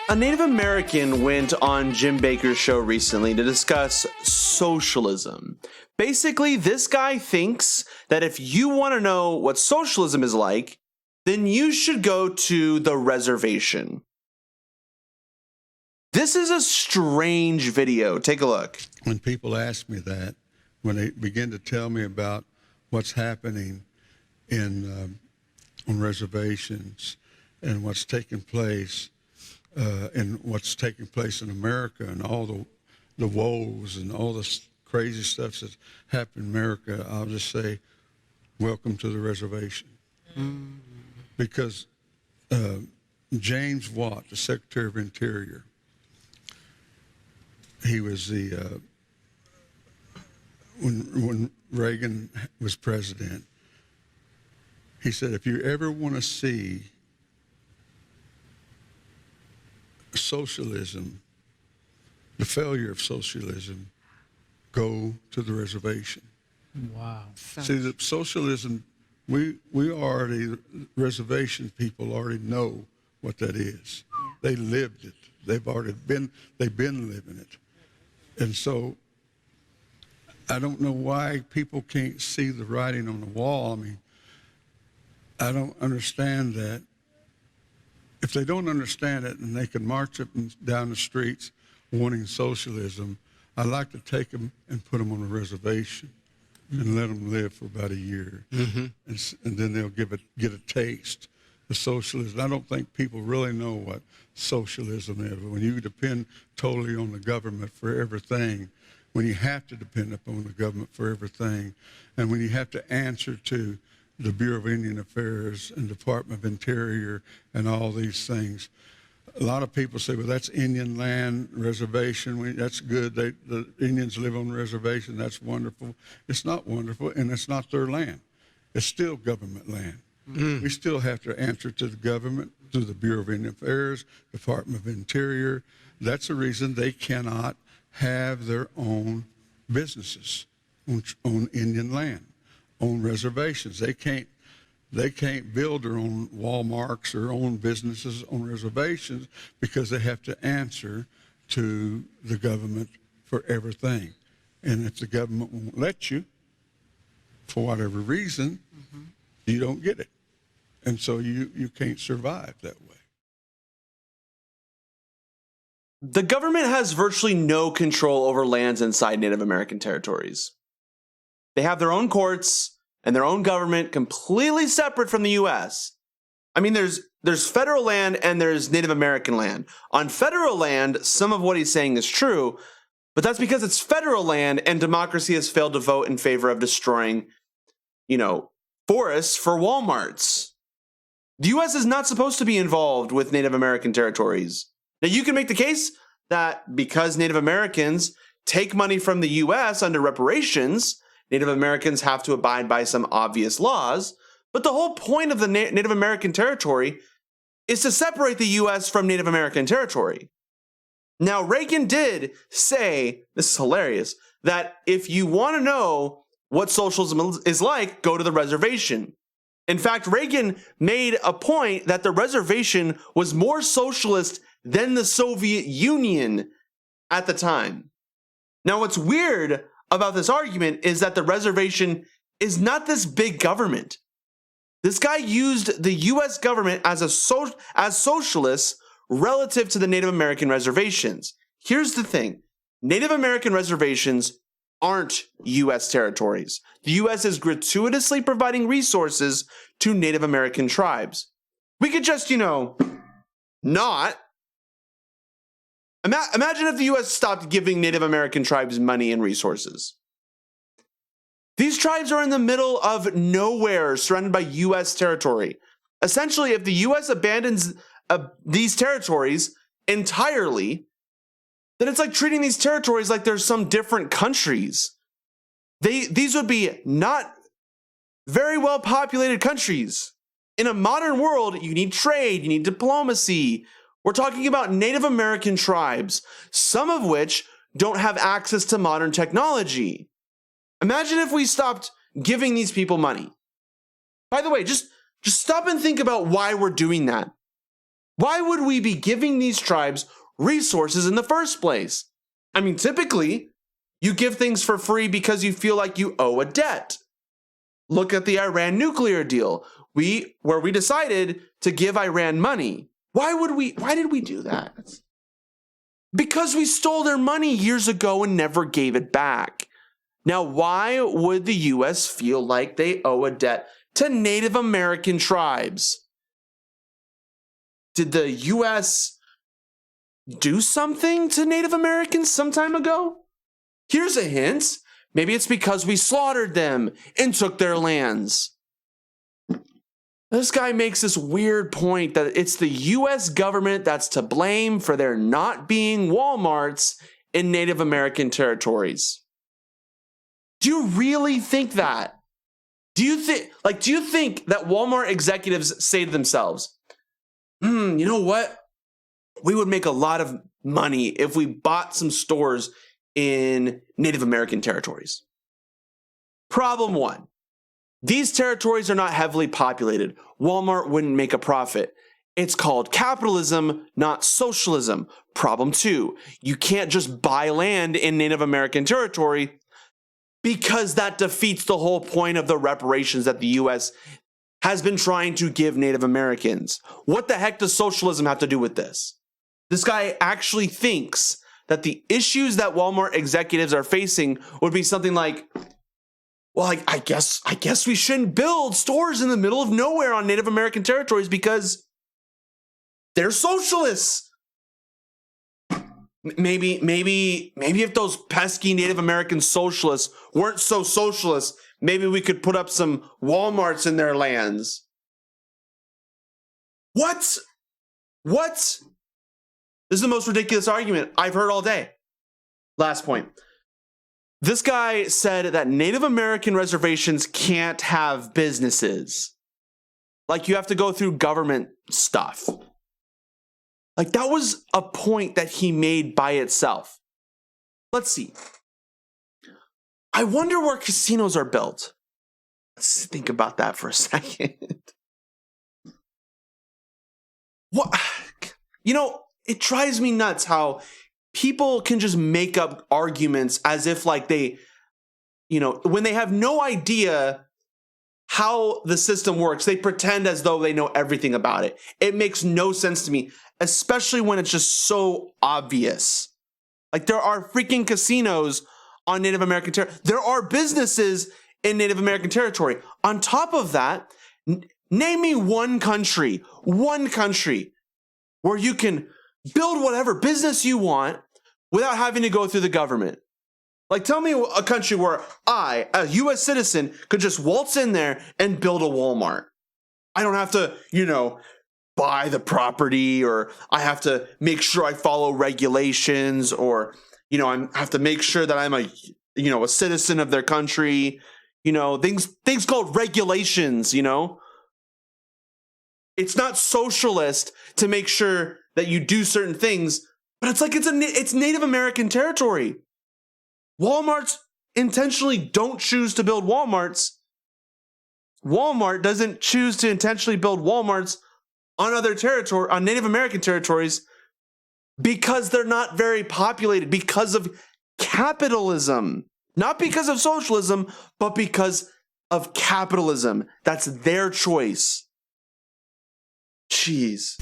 A Native American went on Jim Bakker's show recently to discuss socialism. Basically, this guy thinks that if you want to know what socialism is like, then you should go to the reservation. This is a strange video. Take a look. When people ask me that, when they begin to tell me about what's happening on reservations and what's taking place, and what's taking place in America and all the woes and all the crazy stuff that's happened in America, I'll just say, welcome to the reservation. Mm-hmm. Because James Watt, the Secretary of Interior, he was when Reagan was president, he said, if you ever want to see socialism, the failure of socialism, go to the reservation. Wow. See, the socialism, we already, reservation people already know what that is. Yeah. They lived it. They've been living it. And so I don't know why people can't see the writing on the wall. I mean, I don't understand that. If they don't understand it and they can march up and down the streets wanting socialism, I'd like to take them and put them on a reservation and let them live for about a year. Mm-hmm. And then they'll get a taste of socialism. I don't think people really know what socialism is. When you depend totally on the government for everything, when you have to depend upon the government for everything, and when you have to answer to the Bureau of Indian Affairs and Department of Interior and all these things. A lot of people say, well, that's Indian land, reservation. That's good. The Indians live on the reservation. That's wonderful. It's not wonderful, and it's not their land. It's still government land. Mm. We still have to answer to the government, to the Bureau of Indian Affairs, Department of Interior. That's the reason they cannot have their own businesses on Indian land, on reservations. They can't build their own Walmarts or own businesses on reservations because they have to answer to the government for everything. And if the government won't let you, for whatever reason, mm-hmm. you don't get it. And so you can't survive that way. The government has virtually no control over lands inside Native American territories. They have their own courts and their own government completely separate from the U.S. I mean, there's federal land and there's Native American land. On federal land, some of what he's saying is true, but that's because it's federal land and democracy has failed to vote in favor of destroying, forests for Walmarts. The U.S. is not supposed to be involved with Native American territories. Now, you can make the case that because Native Americans take money from the U.S. under reparations, Native Americans have to abide by some obvious laws, but the whole point of the Native American territory is to separate the U.S. from Native American territory. Now, Reagan did say, this is hilarious, that if you want to know what socialism is like, go to the reservation. In fact, Reagan made a point that the reservation was more socialist than the Soviet Union at the time. Now, what's weird about this argument is that the reservation is not this big government. This guy used the U.S. government as socialists relative to the Native American reservations. Here's the thing. Native American reservations aren't U.S. territories. The U.S. is gratuitously providing resources to Native American tribes. We could just, not. Imagine if the U.S. stopped giving Native American tribes money and resources. These tribes are in the middle of nowhere, surrounded by U.S. territory. Essentially, if the U.S. abandons these territories entirely, then it's like treating these territories like they're some different countries. These would be not very well populated countries. In a modern world, you need trade, you need diplomacy. We're talking about Native American tribes, some of which don't have access to modern technology. Imagine if we stopped giving these people money. By the way, just stop and think about why we're doing that. Why would we be giving these tribes resources in the first place? I mean, typically, you give things for free because you feel like you owe a debt. Look at the Iran nuclear deal, where we decided to give Iran money. Why did we do that? Because we stole their money years ago and never gave it back. Now, why would the U.S. feel like they owe a debt to Native American tribes? Did the U.S. do something to Native Americans some time ago? Here's a hint. Maybe it's because we slaughtered them and took their lands. This guy makes this weird point that it's the U.S. government that's to blame for there not being Walmarts in Native American territories. Do you really think that? Do you think that Walmart executives say to themselves, you know what? We would make a lot of money if we bought some stores in Native American territories. Problem one, these territories are not heavily populated. Walmart wouldn't make a profit. It's called capitalism, not socialism. Problem two, you can't just buy land in Native American territory because that defeats the whole point of the reparations that the U.S. has been trying to give Native Americans. What the heck does socialism have to do with this? This guy actually thinks that the issues that Walmart executives are facing would be something like, well, I guess we shouldn't build stores in the middle of nowhere on Native American territories because they're socialists. Maybe if those pesky Native American socialists weren't so socialist, maybe we could put up some Walmarts in their lands. What? This is the most ridiculous argument I've heard all day. Last point. This guy said that Native American reservations can't have businesses. Like you have to go through government stuff. Like that was a point that he made by itself. Let's see. I wonder where casinos are built. Let's think about that for a second. What? You know, it drives me nuts how people can just make up arguments as if like they, when they have no idea how the system works, they pretend as though they know everything about it. It makes no sense to me, especially when it's just so obvious. Like there are freaking casinos on Native American territory. There are businesses in Native American territory. On top of that, name me one country where you can build whatever business you want without having to go through the government. Like tell me a country where I, a US citizen, could just waltz in there and build a Walmart. I don't have to, buy the property, or I have to make sure I follow regulations, or, I have to make sure that I'm a citizen of their country, things called regulations, It's not socialist to make sure that you do certain things, but it's like it's Native American territory. Walmarts intentionally don't choose to build Walmarts. Walmart doesn't choose to intentionally build Walmarts on on Native American territories because they're not very populated, because of capitalism. Not because of socialism, but because of capitalism. That's their choice. Jeez.